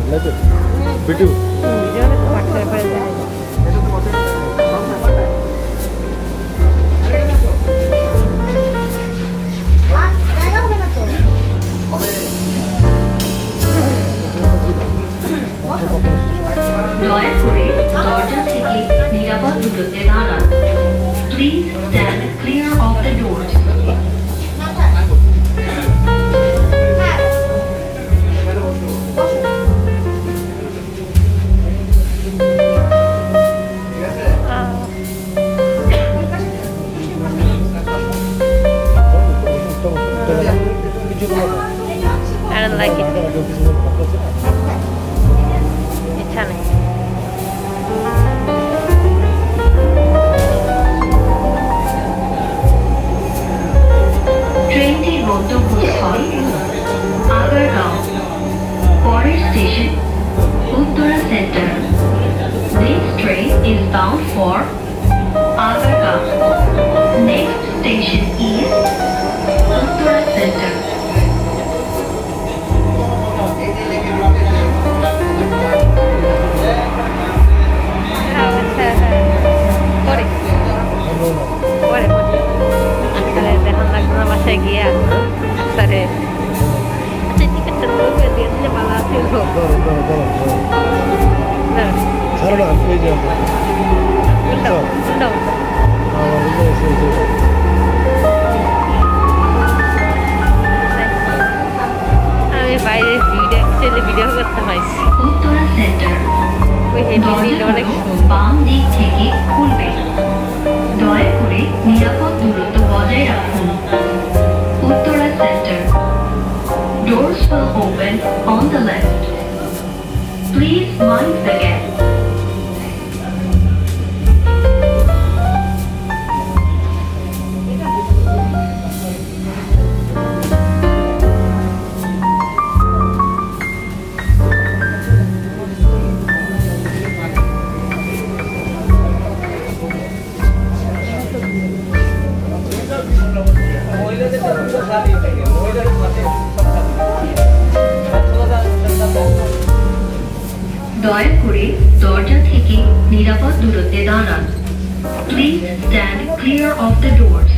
Video দয়া করে দরজা থেকে নিরাপদ দূরত্বে দাঁড়ান। Please stand clear of the doors. I don't like it. ইচ্ছা নেই। ট্রেনটির গন্তব্যস্থল আগারগাঁও। পরের station Uttara centre. This train is bound for Agargaon. Next station is Uttara Center. Basahin gaya. Sare. Jadi ketemu dia dia malah tidur. Nah. Sarana apa aja? Udah. আমি বাইরে video করতে পাইছি। Uttara centre. ওই হেভি অনেক বাম দিক থেকে খুলবে। দয়া করে নিরাপদ দূরত্ব বজায় রাখুন। Uttara Center. Doors will open on the left. Please mind the gap. দয়া করে দরজা থেকে নিরাপদ দূরত্বে দাঁড়ান। Please stand clear of the doors.